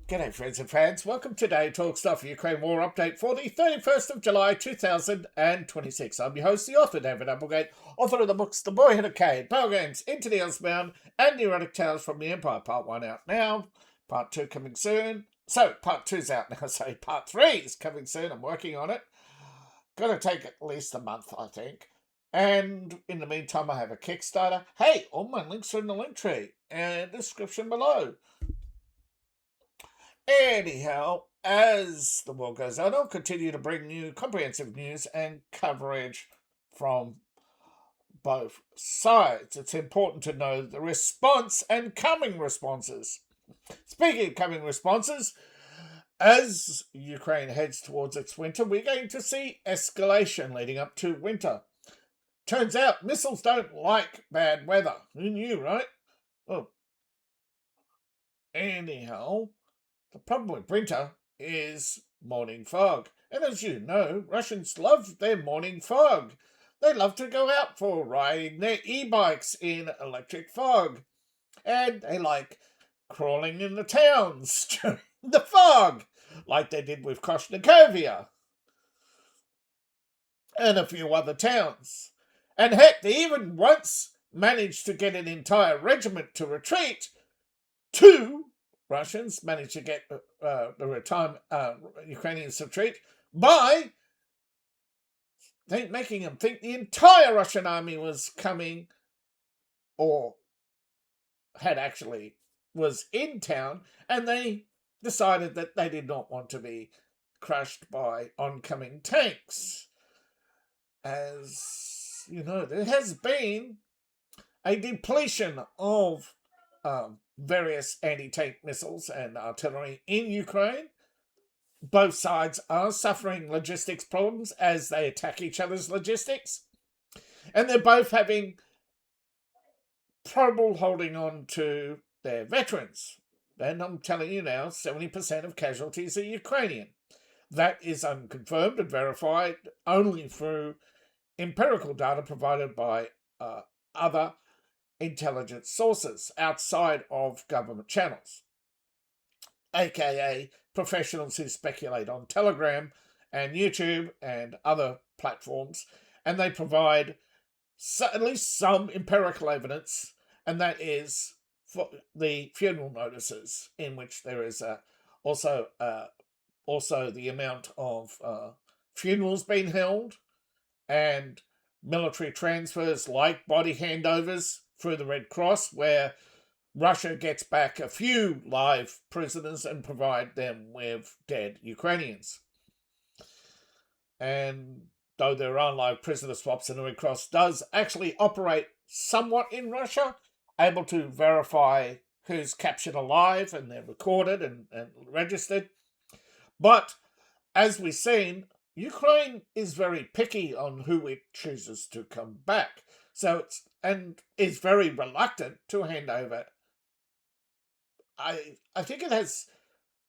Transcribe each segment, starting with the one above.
G'day friends and fans, welcome to Day Talk Stuff Ukraine War Update for the 31st of July 2026. I'm your host, the author David Applegate, author of the books The Boyhood of Cade, Power Games, Into the Earthbound, and The Erotic Tales from the Empire. Part 1 out now, Part 2 coming soon. So, Part 2's out now, Part 3 is coming soon, I'm working on it. Gonna take at least a month, I think. And in the meantime, I have a Kickstarter. Hey, all my links are in the link tree and description below. Anyhow, as the war goes on, I'll continue to bring you comprehensive news and coverage from both sides. It's important to know the response and coming responses. Speaking of coming responses, as Ukraine heads towards its winter, we're going to see escalation leading up to winter. Turns out missiles don't like bad weather. Who knew, right? Oh. Anyhow, the problem with winter is morning fog. And as you know, Russians love their morning fog. They love to go out for riding their e-bikes in electric fog. And they like crawling in the towns during the fog, like they did with Koshnikovia and a few other towns. And heck, they even once managed to get an entire regiment to retreat. Two Russians managed to get the Ukrainians to retreat by making them think the entire Russian army was coming, or had actually was in town, and they decided that they did not want to be crushed by oncoming tanks. As you know, there has been a depletion of various anti-tank missiles and artillery in Ukraine. Both sides are suffering logistics problems as they attack each other's logistics. And they're both having trouble holding on to their veterans. And I'm telling you now, 70% of casualties are Ukrainian. That is unconfirmed and verified only through empirical data provided by other intelligence sources outside of government channels, aka professionals who speculate on Telegram and YouTube and other platforms, and they provide at least some empirical evidence, and that is for the funeral notices, in which there is also the amount of funerals being held and military transfers like body handovers through the Red Cross, where Russia gets back a few live prisoners and provide them with dead Ukrainians. And though there are live prisoner swaps, and the Red Cross does actually operate somewhat in Russia, able to verify who's captured alive, and they're recorded and registered. But as we've seen, Ukraine is very picky on who it chooses to come back. So is very reluctant to hand over. I think it has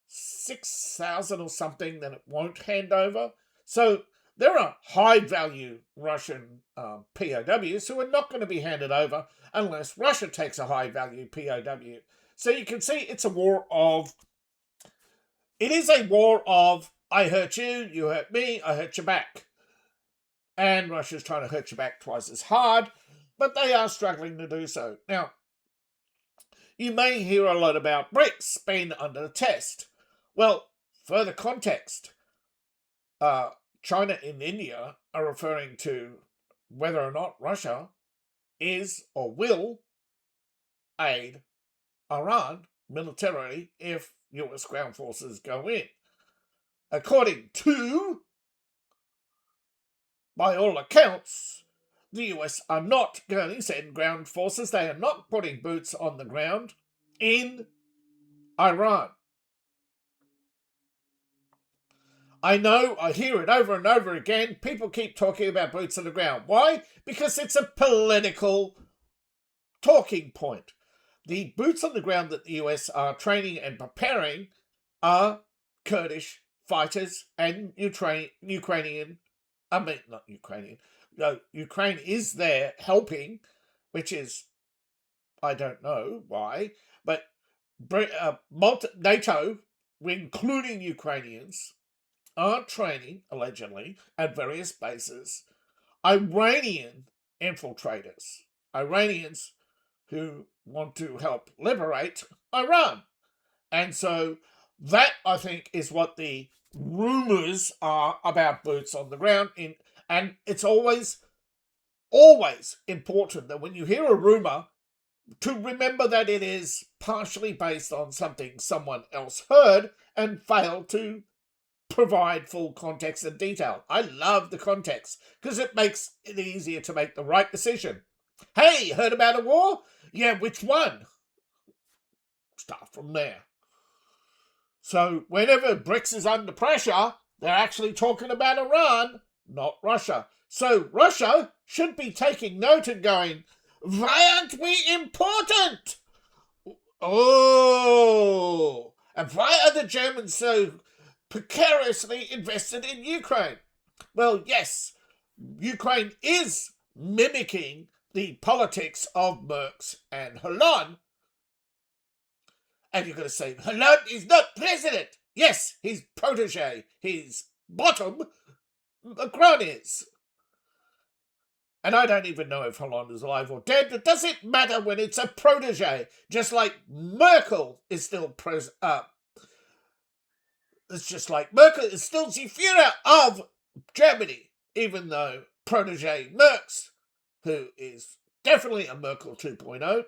6,000 or something that it won't hand over. So there are high value Russian POWs who are not going to be handed over unless Russia takes a high value POW. So you can see it is a war of I hurt you, you hurt me, I hurt you back. And Russia's trying to hurt you back twice as hard, but they are struggling to do so. Now, you may hear a lot about BRICS being under test. Well, further context, China and India are referring to whether or not Russia is or will aid Iran militarily if US ground forces go in. According to, by all accounts, the US are not going to send ground forces. They are not putting boots on the ground in Iran. I know, I hear it over and over again. People keep talking about boots on the ground. Why? Because it's a political talking point. The boots on the ground that the US are training and preparing are Kurdish fighters and Ukrainian. I mean, not Ukrainian. No, Ukraine is there helping, which is, I don't know why, but NATO including Ukrainians, are training, allegedly, at various bases, Iranian infiltrators, Iranians who want to help liberate Iran. And so that, I think, is what the rumors are about boots on the ground. And it's always important that when you hear a rumor, to remember that it is partially based on something someone else heard and failed to provide full context and detail. I love the context because it makes it easier to make the right decision. Hey, heard about a war? Yeah, which one? Start from there. So whenever BRICS is under pressure, they're actually talking about Iran, not Russia. So Russia should be taking note and going, why aren't we important? Oh, and why are the Germans so precariously invested in Ukraine? Well, yes, Ukraine is mimicking the politics of Merckx and Hollande. And you're going to say, Hollande is not president. Yes, his protege, his bottom, Macron is. And I don't even know if Hollande is alive or dead. It doesn't matter when it's a protege. Just like Merkel is still it's just like Merkel is still the Führer of Germany, even though protege Merckx, who is definitely a Merkel 2.0,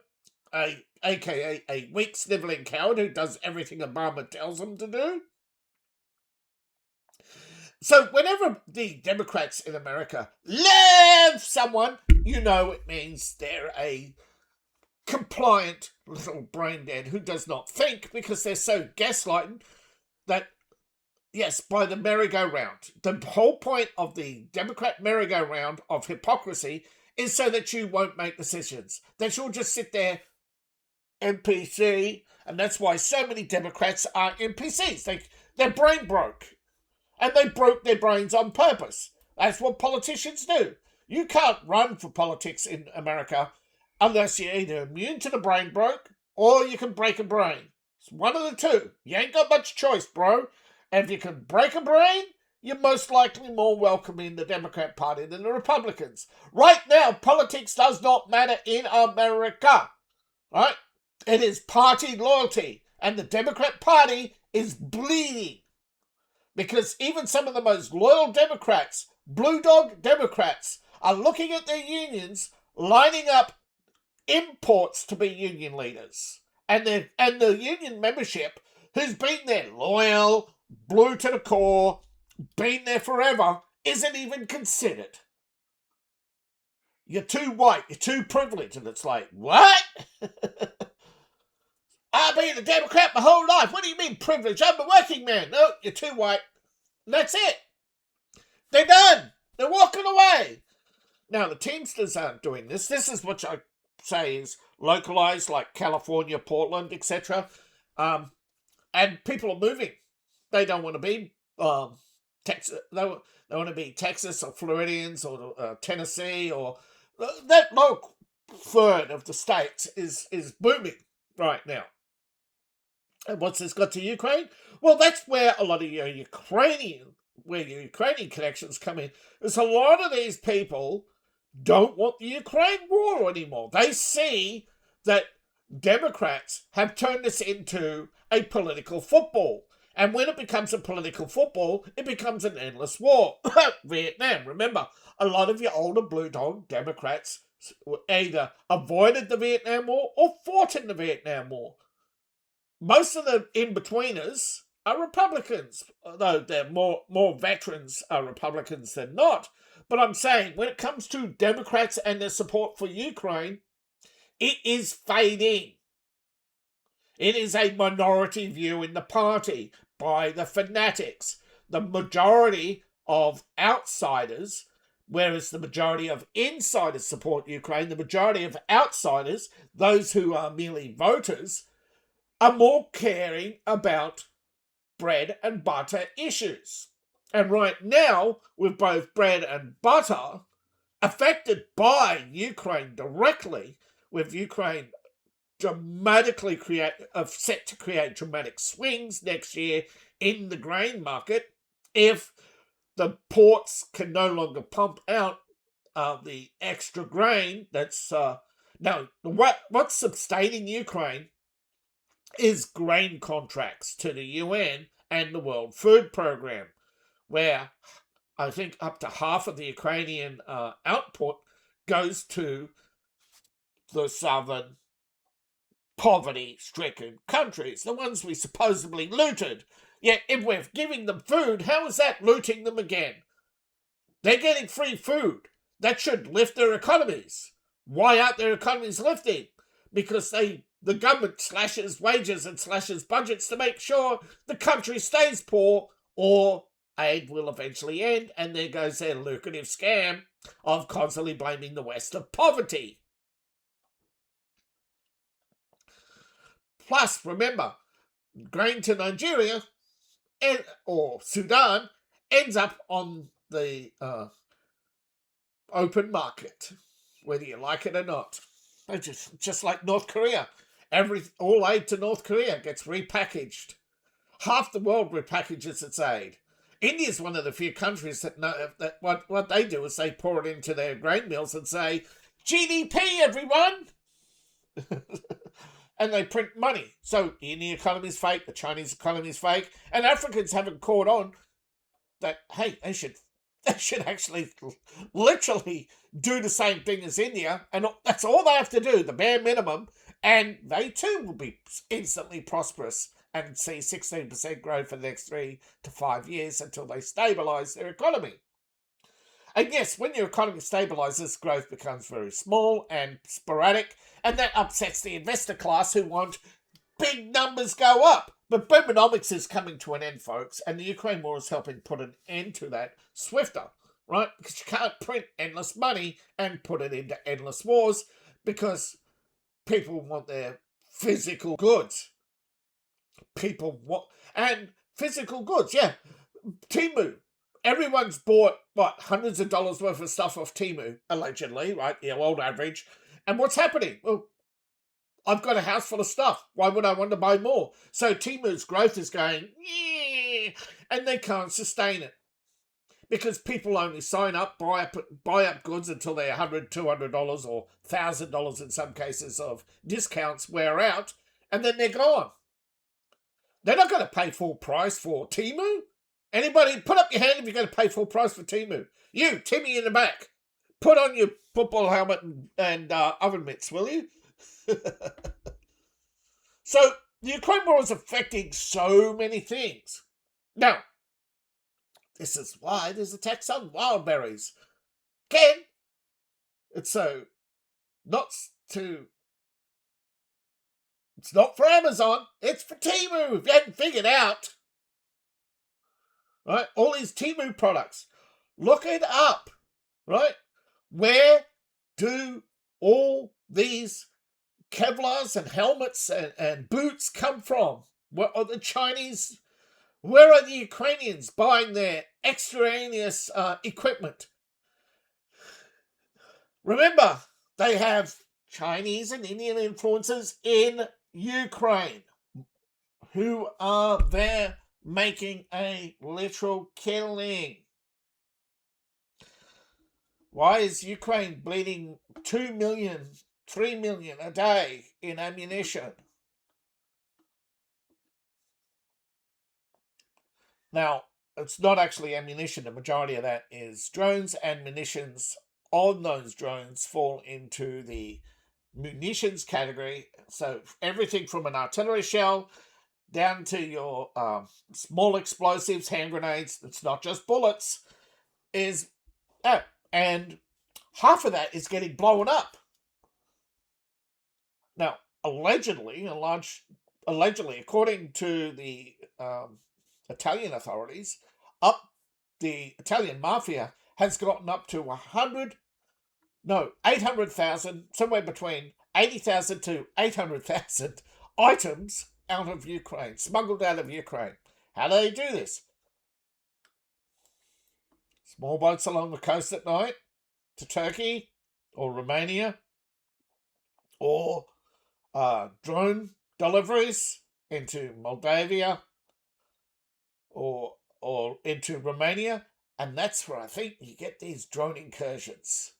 aka a weak snivelling coward who does everything Obama tells him to do. So whenever the Democrats in America love someone, you know it means they're a compliant little brain dead who does not think, because they're so gaslighted that, yes, by the merry-go-round. The whole point of the Democrat merry-go-round of hypocrisy is so that you won't make decisions, that you'll just sit there, NPC, and that's why so many Democrats are NPCs. They're brain broke. And they broke their brains on purpose. That's what politicians do. You can't run for politics in America unless you're either immune to the brain broke or you can break a brain. It's one of the two. You ain't got much choice, bro. And if you can break a brain, you're most likely more welcome in the Democrat Party than the Republicans. Right now, politics does not matter in America. Right? It is party loyalty. And the Democrat Party is bleeding. Because even some of the most loyal Democrats, blue dog Democrats, are looking at their unions, lining up imports to be union leaders. And the union membership, who's been there loyal, blue to the core, been there forever, isn't even considered. You're too white, you're too privileged. And it's like, what? I've been a Democrat my whole life. What do you mean privilege? I'm a working man. No, you're too white. That's it. They're done. They're walking away. Now, the Teamsters aren't doing this. This is what I say is localized, like California, Portland, etc. And people are moving. They don't want to be Texas. They want to be Texas or Floridians or Tennessee, or that low third of the states is booming right now. And what's this got to Ukraine? Well, that's where a lot of your Ukrainian connections come in. There's a lot of these people don't want the Ukraine war anymore. They see that Democrats have turned this into a political football. And when it becomes a political football, it becomes an endless war. Vietnam, remember, a lot of your older blue dog Democrats either avoided the Vietnam War or fought in the Vietnam War. Most of the in-betweeners are Republicans, although they're more veterans are Republicans than not. But I'm saying, when it comes to Democrats and their support for Ukraine, it is fading. It is a minority view in the party by the fanatics. The majority of outsiders, whereas the majority of insiders support Ukraine, the majority of outsiders, those who are merely voters, are more caring about bread and butter issues. And right now, with both bread and butter affected by Ukraine directly, with Ukraine set to create dramatic swings next year in the grain market if the ports can no longer pump out the extra grain. That's now what's sustaining Ukraine is grain contracts to the UN and the World Food Program, where I think up to half of the Ukrainian output goes to the southern poverty-stricken countries, the ones we supposedly looted. Yet if we're giving them food, how is that looting them again? They're getting free food. That should lift their economies. Why aren't their economies lifting? Because the government slashes wages and slashes budgets to make sure the country stays poor, or aid will eventually end, and there goes their lucrative scam of constantly blaming the West of poverty. Plus, remember, grain to Nigeria or Sudan ends up on the open market, whether you like it or not. Just like North Korea. All aid to North Korea gets repackaged. Half the world repackages its aid. India is one of the few countries that know that what they do is they pour it into their grain mills and say, GDP, everyone! And they print money. So the Indian economy is fake, the Chinese economy is fake, and Africans haven't caught on that, hey, they should actually literally do the same thing as India, and that's all they have to do, the bare minimum, and they too will be instantly prosperous and see 16% growth for the next 3 to 5 years until they stabilise their economy. And yes, when your economy stabilises, growth becomes very small and sporadic, and that upsets the investor class who want big numbers go up. But boomonomics is coming to an end, folks, and the Ukraine war is helping put an end to that swifter, right? Because you can't print endless money and put it into endless wars because people want their physical goods. And physical goods, yeah. Temu. Everyone's bought, hundreds of dollars worth of stuff off Temu, allegedly, right? The old average. And what's happening? Well, I've got a house full of stuff. Why would I want to buy more? So Temu's growth is going, yeah, and they can't sustain it. Because people only sign up, buy up goods until they're $100, $200 or $1,000 in some cases of discounts wear out, and then they're gone. They're not going to pay full price for Temu. Anybody, put up your hand if you're going to pay full price for Temu. You, Timmy in the back, put on your football helmet and oven mitts, will you? So, the Ukraine war is affecting so many things. Now, this is why there's a tax on wild berries. Again, it's not for Amazon, it's for Temu, if you hadn't figured out. Right? All these Temu products. Look it up. Right? Where do all these Kevlars and helmets and boots come from? Where are the Chinese? Where are the Ukrainians buying their extraneous equipment? Remember, they have Chinese and Indian influences in Ukraine who are there making a literal killing. Why is Ukraine bleeding 2 million, 3 million a day in ammunition? Now, it's not actually ammunition. The majority of that is drones, and munitions on those drones fall into the munitions category. So everything from an artillery shell down to your small explosives, hand grenades, it's not just bullets, and half of that is getting blown up. Now, allegedly, according to the Italian authorities, the Italian mafia has gotten up to 800,000, somewhere between 80,000 to 800,000 items out of Ukraine, smuggled out of Ukraine. How do they do this? Small boats along the coast at night to Turkey or Romania, or drone deliveries into Moldavia or into Romania, and that's where I think you get these drone incursions.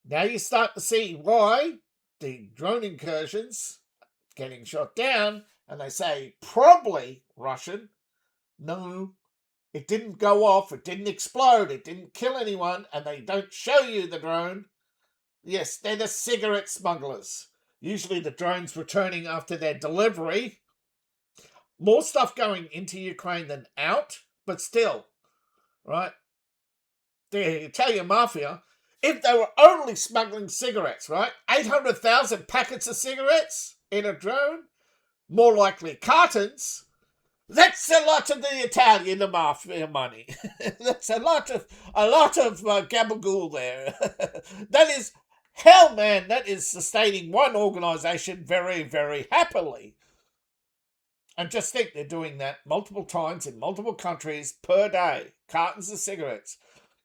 Now you start to see why the drone incursions getting shot down, and they say probably Russian. No, it didn't go off, it didn't explode, it didn't kill anyone, and they don't show you the drone. Yes, they're the cigarette smugglers. Usually the drones returning after their delivery. More stuff going into Ukraine than out, but still, right? The Italian mafia, if they were only smuggling cigarettes, right? 800,000 packets of cigarettes in a drone, more likely cartons. That's a lot of the Italian mafia money. That's a lot of gabagool there. That is hell, man. That is sustaining one organisation very, very happily. And just think they're doing that multiple times in multiple countries per day. Cartons of cigarettes.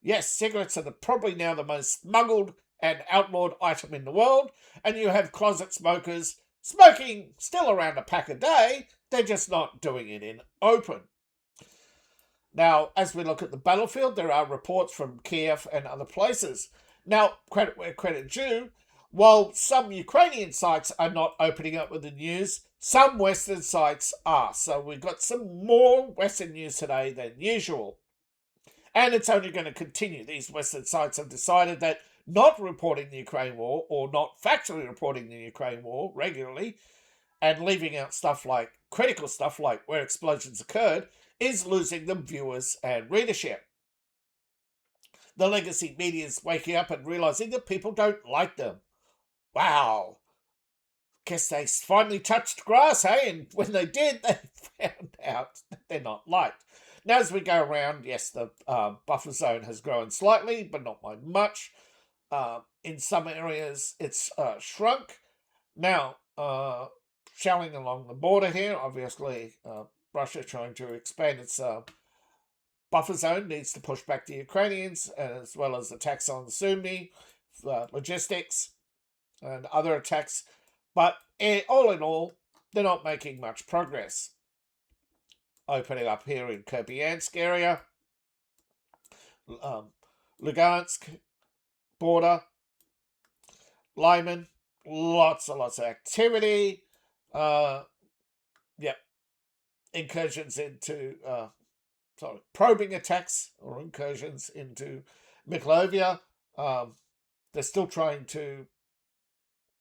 Yes, cigarettes are probably now the most smuggled and outlawed item in the world. And you have closet smokers smoking still around a pack a day. They're just not doing it in open. Now, as we look at the battlefield, there are reports from Kiev and other places. Now, credit where credit due, while some Ukrainian sites are not opening up with the news, some Western sites are. So we've got some more Western news today than usual. And it's only going to continue. These Western sites have decided that not reporting the Ukraine war or not factually reporting the Ukraine war regularly and leaving out stuff like critical stuff like where explosions occurred is losing them viewers and readership. The legacy media is waking up and realizing that people don't like them. Wow. Guess they finally touched grass, hey? And when they did, they found out that they're not liked. Now, as we go around, yes, the buffer zone has grown slightly, but not by much. In some areas, it's shrunk. Now, shelling along the border here, obviously, Russia trying to expand its buffer zone needs to push back the Ukrainians, as well as attacks on Sumy, logistics, and other attacks. But all in all, they're not making much progress. Opening up here in Kupiansk area, Lugansk border, Lyman, lots and lots of activity. Incursions into probing attacks or incursions into Mykolaiv. They're still trying to.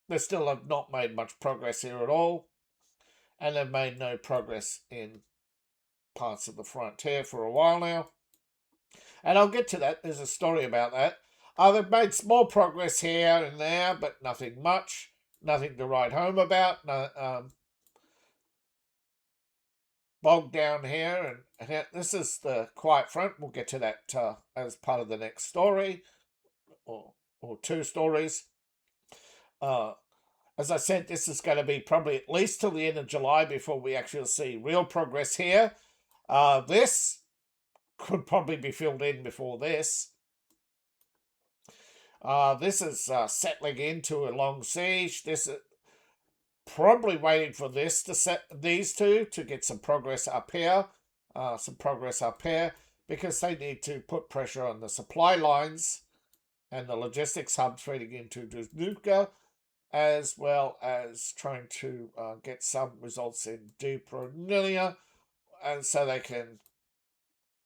They still have not made much progress here at all, and they've made no progress in parts of the frontier for a while now. And I'll get to that. There's a story about that. They've made small progress here and there, but nothing much. Nothing to write home about. No, bogged down here, and this is the quiet front. We'll get to that as part of the next story, or two stories. As I said, this is going to be probably at least till the end of July before we actually see real progress here. This could probably be filled in before this. This is settling into a long siege. This is probably waiting for this to set these two to get some progress up here. Because they need to put pressure on the supply lines and the logistics hubs feeding into Dubrovka, as well as trying to get some results in Dubrovnik, and so they can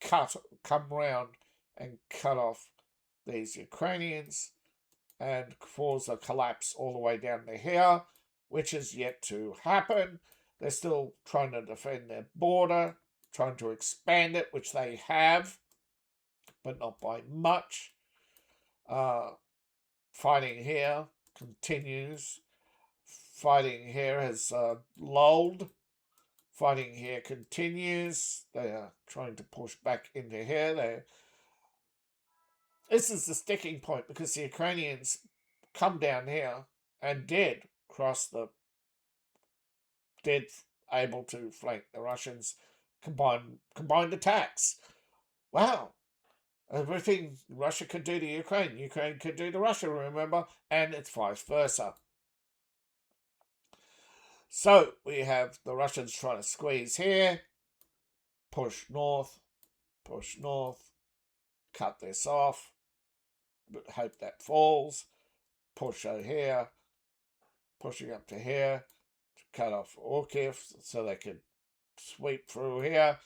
come round and cut off these Ukrainians and cause a collapse all the way down to here, which is yet to happen. They're still trying to defend their border, trying to expand it, which they have, but not by much. Fighting here continues. Fighting here has lulled. Fighting here continues. They are trying to push back into here. This is the sticking point because the Ukrainians come down here and did able to flank the Russians combined attacks. Wow. Everything Russia could do to Ukraine, Ukraine could do to Russia, remember? And it's vice versa. So we have the Russians trying to squeeze here, push north, cut this off, but hope that falls, push out here, pushing up to here, to cut off Orkiv so they can sweep through here,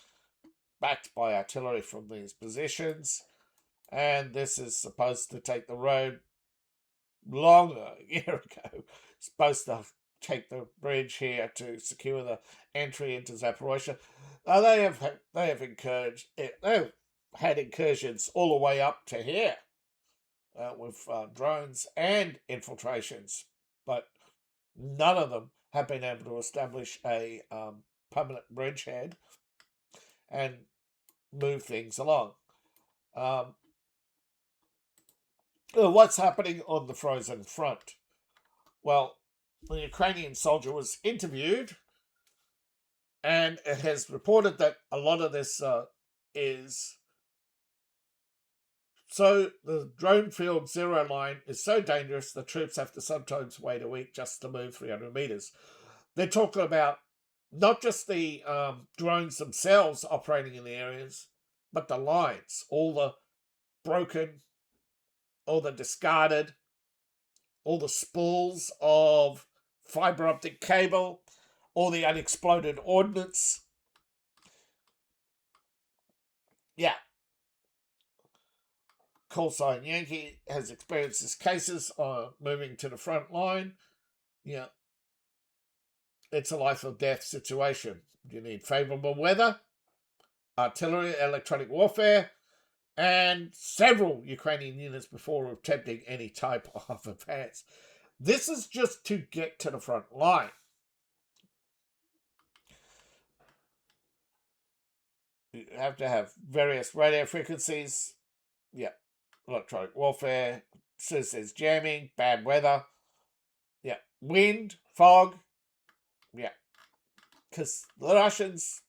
backed by artillery from these positions. And this is supposed to take the road longer a year ago. Supposed to take the bridge here to secure the entry into Zaporozhye. They have had incursions all the way up to here with drones and infiltrations, but none of them have been able to establish a permanent bridgehead and move things along. What's happening on the frozen front? Well, the Ukrainian soldier was interviewed, and it has reported that a lot of this is. So the drone field zero line is so dangerous the troops have to sometimes wait a week just to move 300 meters. They're talking about not just the drones themselves operating in the areas, but the lines, all the broken, all the discarded, all the spools of fiber optic cable, all the unexploded ordnance. Yeah. Call sign Yankee has experienced these cases moving to the front line. Yeah. It's a life or death situation. You need favorable weather, artillery, electronic warfare, and several Ukrainian units before attempting any type of advance. This is just to get to the front line. You have to have various radio frequencies. Yeah. Electronic warfare. So there's jamming, bad weather. Yeah. Wind, fog. Yeah. Because the Russians,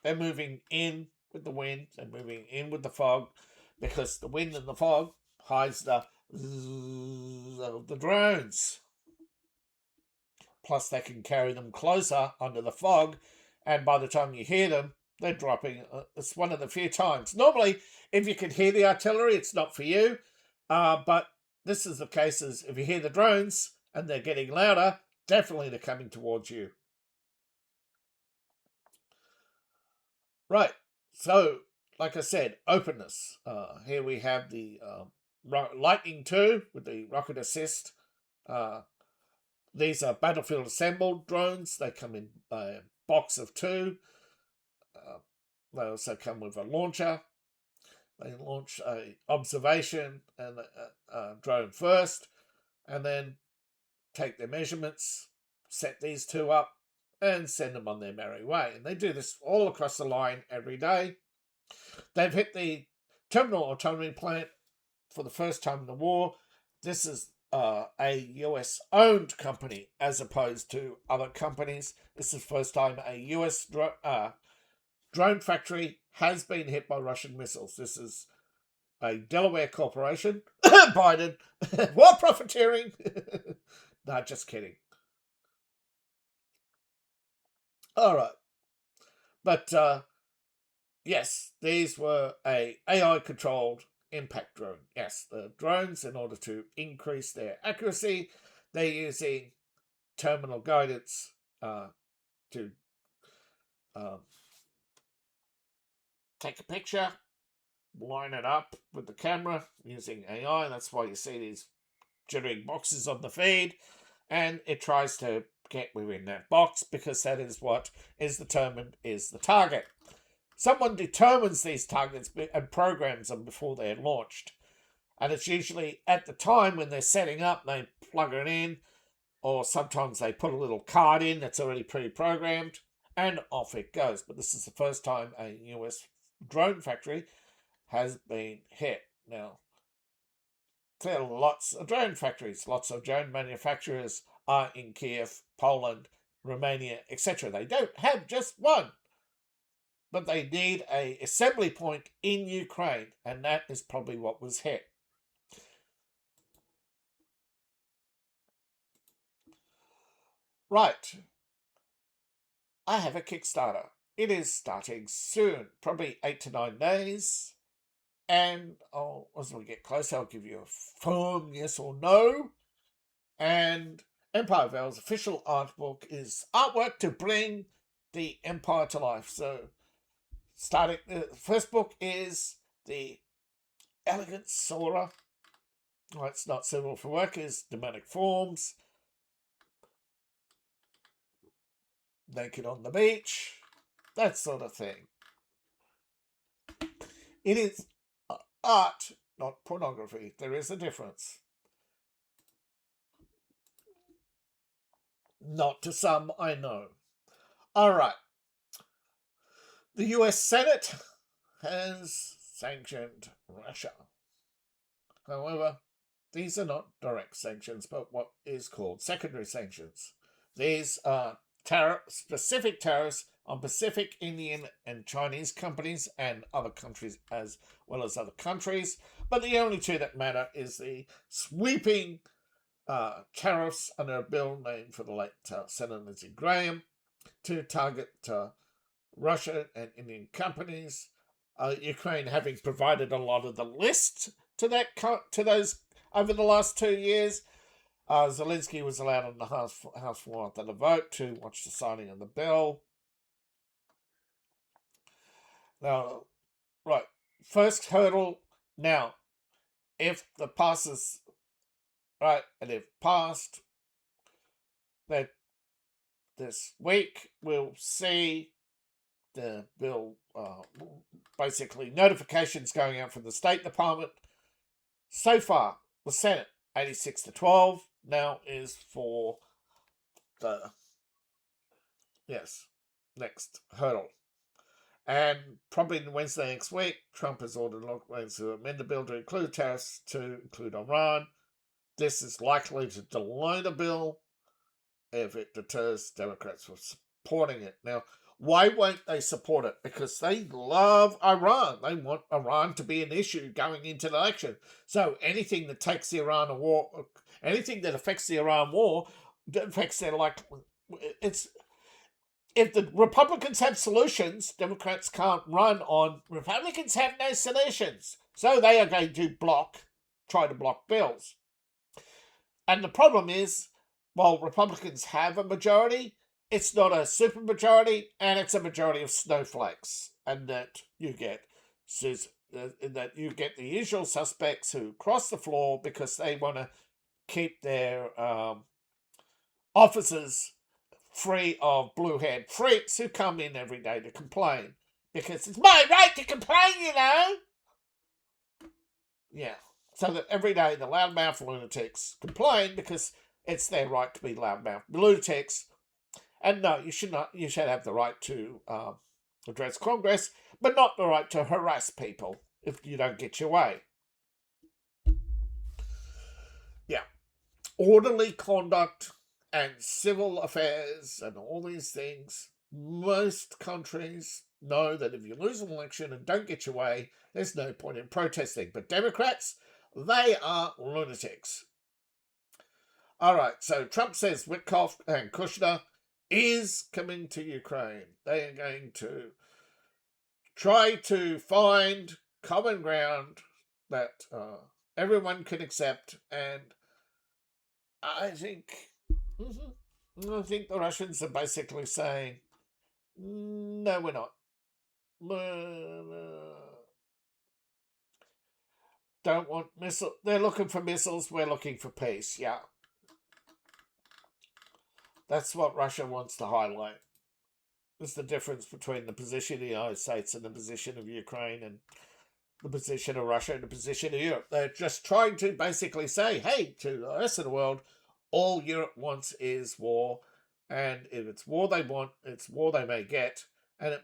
they're moving in with the wind and moving in with the fog, because the wind and the fog hides the of the drones. Plus, they can carry them closer under the fog, and by the time you hear them, they're dropping. It's one of the few times. Normally, if you can hear the artillery, it's not for you. But this is the case as if you hear the drones and they're getting louder, definitely they're coming towards you. Right. So, like I said, openness. Here we have the Lightning 2 with the rocket assist. These are battlefield assembled drones. They come in a box of 2. They also come with a launcher. They launch a observation and a drone first, and then take their measurements, set these 2 up, and send them on their merry way. And they do this all across the line every day. They've hit the terminal autonomy plant for the first time in the war. This is a US owned company as opposed to other companies. This is the first time a US drone factory has been hit by Russian missiles. This is a Delaware corporation. Biden. War profiteering. No, just kidding. All right. But yes, these were a AI controlled impact drone. Yes, the drones, in order to increase their accuracy, they're using terminal guidance to take a picture, line it up with the camera using AI. That's why you see these jittering boxes on the feed, and it tries to get within that box because that is what is determined is the target. Someone determines these targets and programs them before they're launched. And it's usually at the time when they're setting up, they plug it in, or sometimes they put a little card in that's already pre-programmed, and off it goes. But this is the first time a US drone factory has been hit. Now, there are lots of drone factories, lots of drone manufacturers are in Kiev, Poland, Romania, etc. They don't have just one. but they need an assembly point in Ukraine, and that is probably what was hit. Right, I have a Kickstarter. It is starting soon, probably 8 to 9 days. And as we get closer, I'll give you a firm yes or no. And Empire Vale's official art book is artwork to bring the Empire to life. So, starting the first book is the Elegant Sora. Oh, it's not suitable for workers, demonic forms, naked on the beach, that sort of thing. It is art, not pornography. There is a difference. Not to some, I know. All right. The US Senate has sanctioned Russia. However, these are not direct sanctions, but what is called secondary sanctions. These are specific tariffs on Pacific, Indian, and Chinese companies and other countries as well as other countries. But the only two that matter is the sweeping tariffs under a bill named for the late Senator Lindsey Graham to target Russia and Indian companies. Ukraine having provided a lot of the list to those over the last 2 years. Zelensky was allowed on the House floor after the vote to watch the signing of the bill. Now, right, first hurdle. Now, if the passes, right, and if passed, that this week we'll see the bill, basically notifications going out from the State Department. So far, the Senate 86 to 12 now is for the next hurdle. And probably Wednesday next week, Trump has ordered lawmakers to amend the bill to include tariffs to include Iran. This is likely to delay the bill if it deters Democrats from supporting it. Now, why won't they support it? Because they love Iran. They want Iran to be an issue going into the election. So anything that takes the Iran war, anything that affects the Iran war, affects their it's. If the Republicans have solutions, Democrats can't run on. Republicans have no solutions. So they are going to try to block bills. And the problem is, while Republicans have a majority, it's not a supermajority, and it's a majority of snowflakes. And that you get the usual suspects who cross the floor because they want to keep their officers free of blue-haired freaks who come in every day to complain. Because it's my right to complain, you know? Yeah. So that every day the loudmouth lunatics complain because it's their right to be loudmouth lunatics. And no, you should not. You should have the right to address Congress, but not the right to harass people if you don't get your way. Yeah. Orderly conduct and civil affairs and all these things. Most countries know that if you lose an election and don't get your way, there's no point in protesting. But Democrats, they are lunatics. All right, so Trump says Witkoff and Kushner is coming to Ukraine. They are going to try to find common ground that everyone can accept, and I think the Russians are basically saying, no, we're not. Don't want missiles. They're looking for missiles. We're looking for peace. Yeah. That's what Russia wants to highlight. It's the difference between the position of the United States and the position of Ukraine and the position of Russia and the position of Europe. They're just trying to basically say, hey, to the rest of the world, all Europe wants is war. And if it's war they want, it's war they may get. And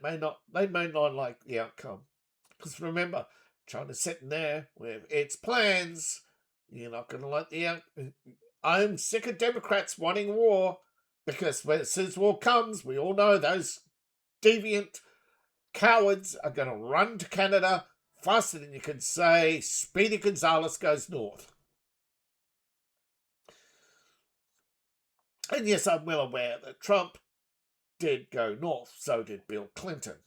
they may not like the outcome. Because remember, China's sitting there with its plans. You're not going to like the outcome. I'm sick of Democrats wanting war. Because as soon as war comes, we all know those deviant cowards are going to run to Canada faster than you can say Speedy Gonzales goes north. And yes, I'm well aware that Trump did go north. So did Bill Clinton.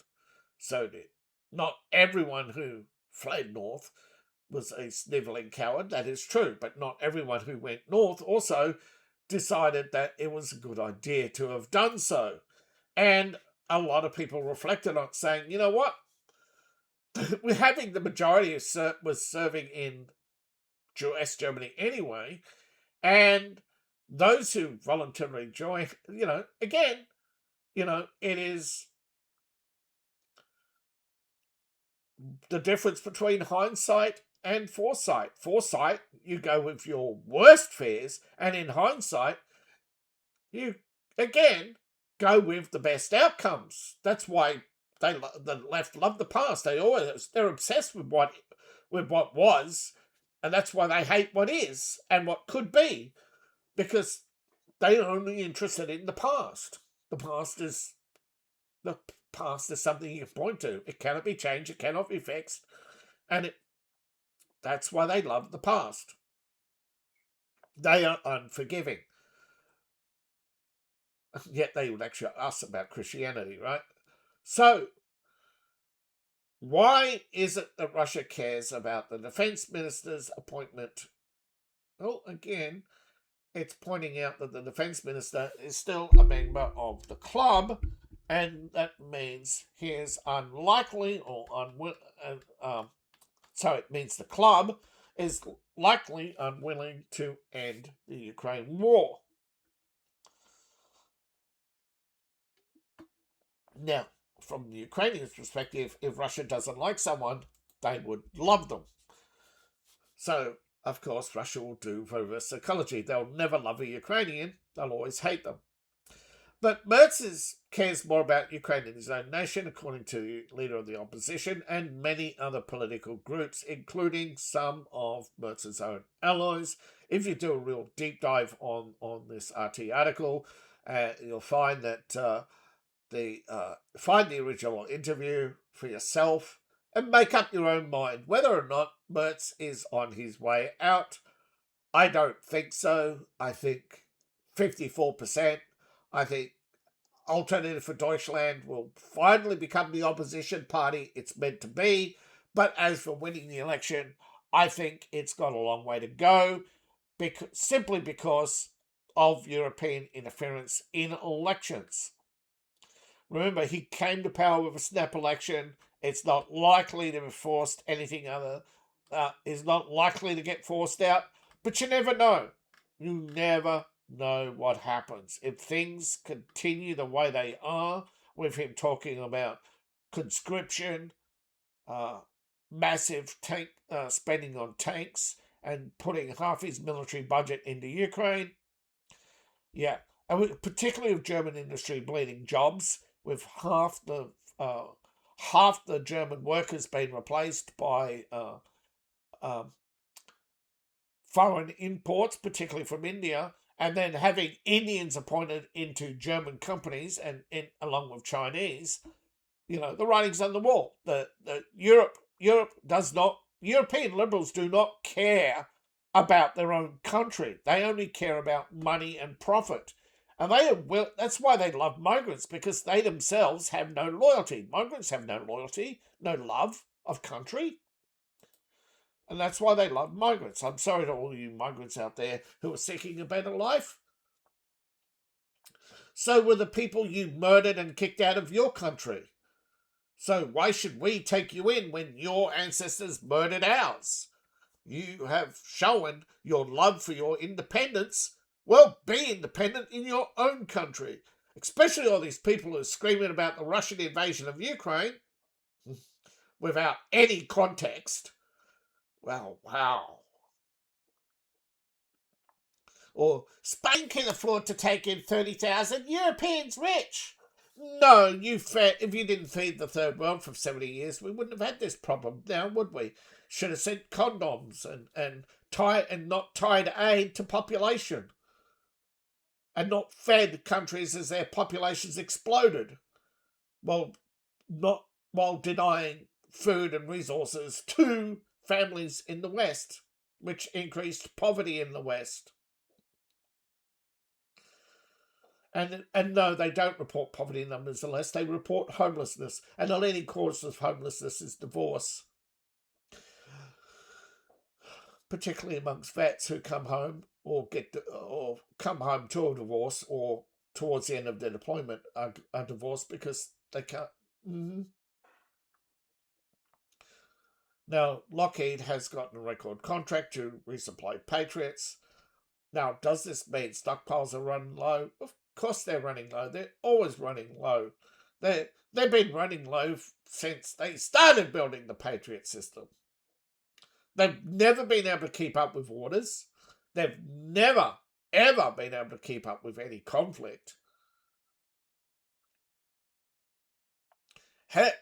So did not everyone who fled north was a snivelling coward. That is true. But not everyone who went north also decided that it was a good idea to have done so. And a lot of people reflected on saying, you know what? We're having the majority was serving in West Germany anyway. And those who voluntarily joined, again, it is the difference between hindsight and foresight. Foresight, you go with your worst fears, and in hindsight, you again go with the best outcomes. That's why the left love the past. They're obsessed with what was, and that's why they hate what is and what could be, because they're only interested in the past. The past is something you can point to. It cannot be changed. It cannot be fixed, and that's why they love the past. They are unforgiving. Yet they would lecture us about Christianity, right? So, why is it that Russia cares about the defense minister's appointment? Well, again, it's pointing out that the defense minister is still a member of the club, and that means he is unlikely or unwilling. So it means the club is likely unwilling to end the Ukraine war. Now, from the Ukrainians' perspective, if Russia doesn't like someone, they would love them. So, of course, Russia will do reverse psychology. They'll never love a Ukrainian. They'll always hate them. But Merz cares more about Ukraine and his own nation, according to the leader of the opposition and many other political groups, including some of Merz's own allies. If you do a real deep dive on this RT article, you'll find that find the original interview for yourself and make up your own mind whether or not Merz is on his way out. I don't think so. I think 54%. I think Alternative for Deutschland will finally become the opposition party it's meant to be. But as for winning the election, I think it's got a long way to go, simply because of European interference in elections. Remember, he came to power with a snap election. It's not likely to have forced anything other. Is not likely to get forced out. But you never know. You never know what happens. If things continue the way they are, with him talking about conscription, massive tank spending on tanks, and putting half his military budget into Ukraine, yeah, and particularly with German industry bleeding jobs, with half the German workers being replaced by foreign imports, particularly from India, and then having Indians appointed into German companies and along with Chinese, the writing's on the wall. European liberals do not care about their own country. They only care about money and profit. And that's why they love migrants, because they themselves have no loyalty. Migrants have no loyalty, no love of country. And that's why they love migrants. I'm sorry to all you migrants out there who are seeking a better life. So were the people you murdered and kicked out of your country. So why should we take you in when your ancestors murdered ours? You have shown your love for your independence. Well, be independent in your own country. Especially all these people who are screaming about the Russian invasion of Ukraine without any context. Well, wow. Or Spain can afford to take in 30,000 Europeans rich. No, if you didn't feed the third world for 70 years, we wouldn't have had this problem now, would we? Should have sent condoms and not tied aid to population. And not fed countries as their populations exploded. Well, not while denying food and resources to families in the West, which increased poverty in the West. And no, they don't report poverty numbers unless they report homelessness. And the leading cause of homelessness is divorce, particularly amongst vets who come home or come home to a divorce, or towards the end of their deployment are divorced because they can't. Now, Lockheed has gotten a record contract to resupply Patriots. Now, does this mean stockpiles are running low? Of course they're running low. They're always running low. They've been running low since they started building the Patriot system. They've never been able to keep up with orders. They've never, ever been able to keep up with any conflict. Heck,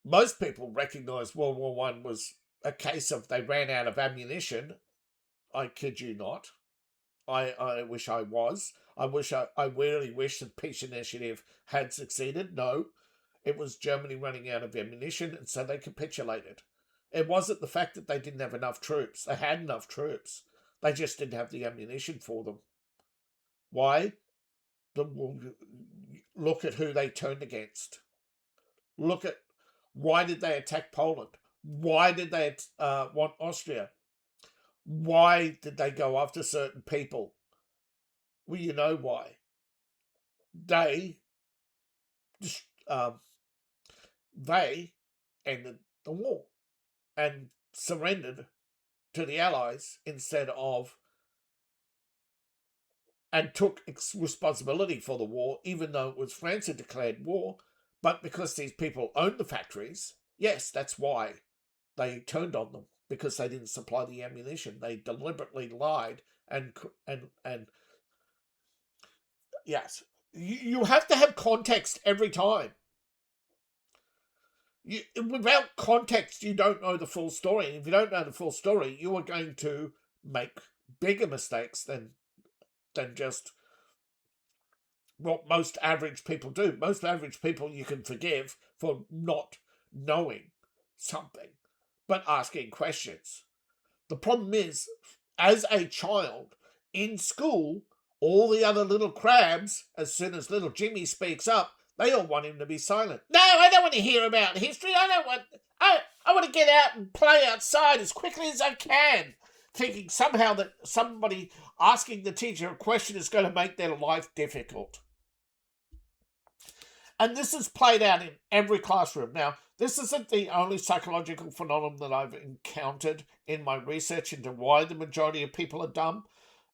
most people recognise World War One was a case of they ran out of ammunition. I kid you not. I wish I was. I really wish the peace initiative had succeeded. No, it was Germany running out of ammunition, and so they capitulated. It wasn't the fact that they didn't have enough troops. They had enough troops. They just didn't have the ammunition for them. Why? Look at who they turned against. Look at why did they attack Poland? Why did they want Austria? Why did they go after certain people? Well, you know why. They ended the war and surrendered to the Allies and took responsibility for the war, even though it was France who declared war. But because these people owned the factories, yes, that's why they turned on them, because they didn't supply the ammunition. They deliberately lied and yes, you have to have context every time. Without context, you don't know the full story. And if you don't know the full story, you are going to make bigger mistakes than just what most average people do. Most average people you can forgive for not knowing something, but asking questions. The problem is, as a child in school, all the other little crabs, as soon as little Jimmy speaks up, they all want him to be silent. No, I don't want to hear about history. I want to get out and play outside as quickly as I can, thinking somehow that somebody asking the teacher a question is going to make their life difficult. And this is played out in every classroom. Now, this isn't the only psychological phenomenon that I've encountered in my research into why the majority of people are dumb.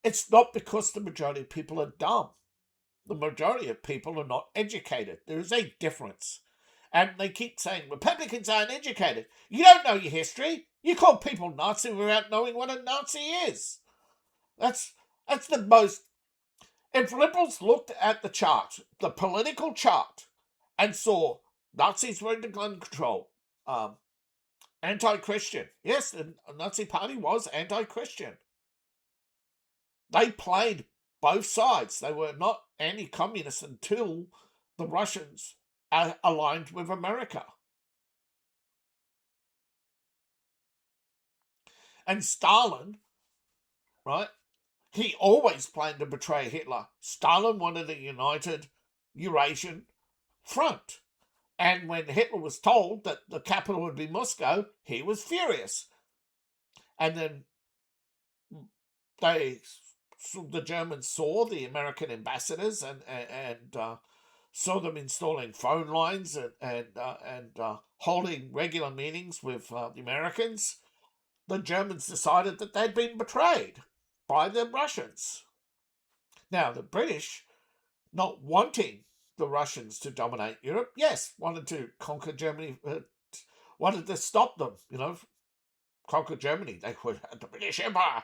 It's not because the majority of people are dumb. The majority of people are not educated. There is a difference. And they keep saying Republicans aren't educated. You don't know your history. You call people Nazi without knowing what a Nazi is. That's the most... If liberals looked at the chart, the political chart, and saw Nazis were into gun control, anti-Christian. Yes, the Nazi party was anti-Christian. They played both sides. They were not anti-communist until the Russians aligned with America. And Stalin, right, he always planned to betray Hitler. Stalin wanted a united Eurasian front. And when Hitler was told that the capital would be Moscow, he was furious. And then the Germans saw the American ambassadors and saw them installing phone lines and holding regular meetings with the Americans. The Germans decided that they'd been betrayed by the Russians. Now, the British, not wanting the Russians to dominate Europe, yes, wanted to conquer Germany, wanted to stop them, conquer Germany. They were the British Empire.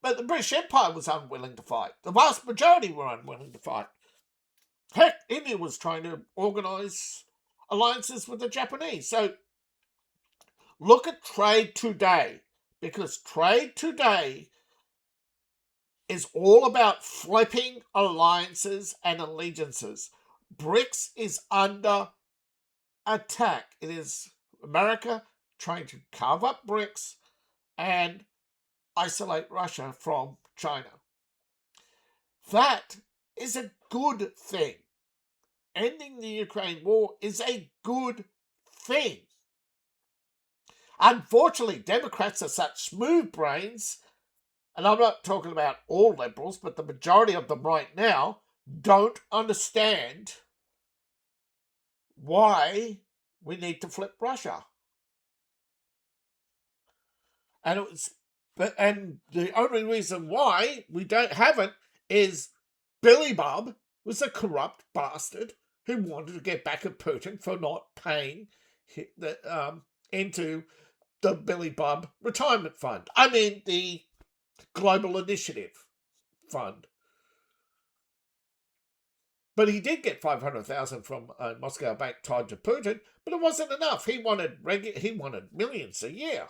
But the British Empire was unwilling to fight. The vast majority were unwilling to fight. Heck, India was trying to organise alliances with the Japanese. So look at trade today, because trade today is all about flipping alliances and allegiances. BRICS is under attack. It is America trying to carve up BRICS and isolate Russia from China. That is a good thing. Ending the Ukraine war is a good thing. Unfortunately, Democrats are such smooth brains, and I'm not talking about all liberals, but the majority of them right now don't understand why we need to flip Russia. And the only reason why we don't have it is Billy Bob was a corrupt bastard who wanted to get back at Putin for not paying into the Billy Bob retirement fund. I mean, the Global Initiative Fund. But he did get 500,000 from a Moscow bank tied to Putin, but it wasn't enough. He wanted millions a year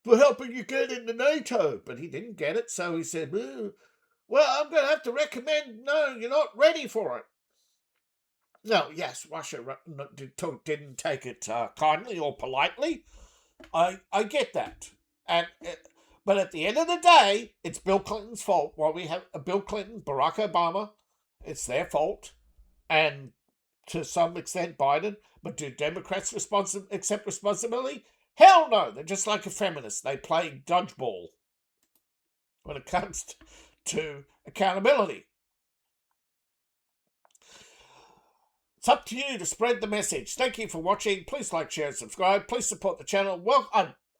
for helping you get into NATO, but he didn't get it, so he said, well, I'm going to have to recommend, no, you're not ready for it. No, yes, Russia didn't take it kindly or politely. I get that. But at the end of the day, it's Bill Clinton's fault. While we have Bill Clinton, Barack Obama, it's their fault. And to some extent, Biden. But do Democrats accept responsibility? Hell no. They're just like a feminist. They play dodgeball when it comes to accountability. It's up to you to spread the message. Thank you for watching. Please like, share, and subscribe. Please support the channel. Well,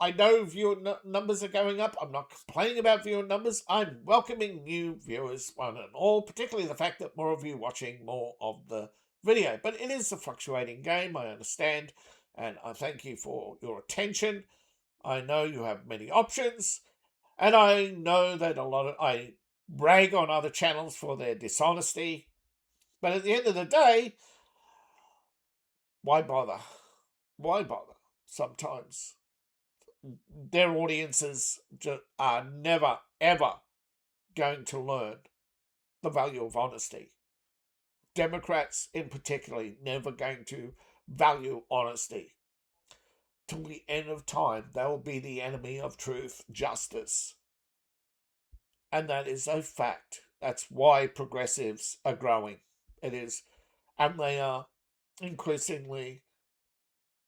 I know viewer numbers are going up. I'm not complaining about viewer numbers. I'm welcoming new viewers, one and all, particularly the fact that more of you watching more of the video. But it is a fluctuating game, I understand, and I thank you for your attention. I know you have many options, and I know that I rag on other channels for their dishonesty. But at the end of the day, why bother? Why bother? Sometimes their audiences are never, ever going to learn the value of honesty. Democrats, in particular, never going to value honesty. Till the end of time, they will be the enemy of truth, justice. And that is a fact. That's why progressives are growing. It is. And they are increasingly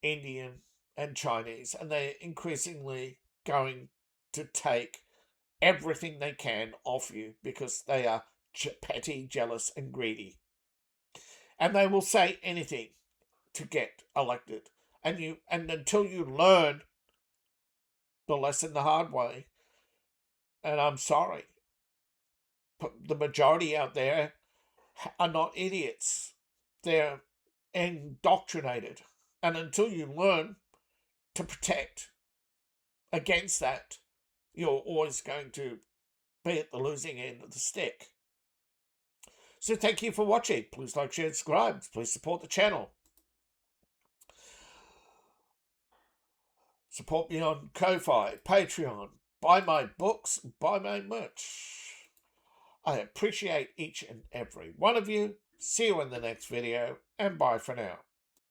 Indian and Chinese, and they're increasingly going to take everything they can off you because they are petty, jealous, and greedy. And they will say anything to get elected. And until you learn the lesson the hard way, and I'm sorry, but the majority out there are not idiots. They're indoctrinated. And until you learn to protect against that, you're always going to be at the losing end of the stick. So thank you for watching. Please like, share, and subscribe. Please support the channel. Support me on Ko-Fi, Patreon, buy my books, buy my merch. I appreciate each and every one of you. See you in the next video, and bye for now.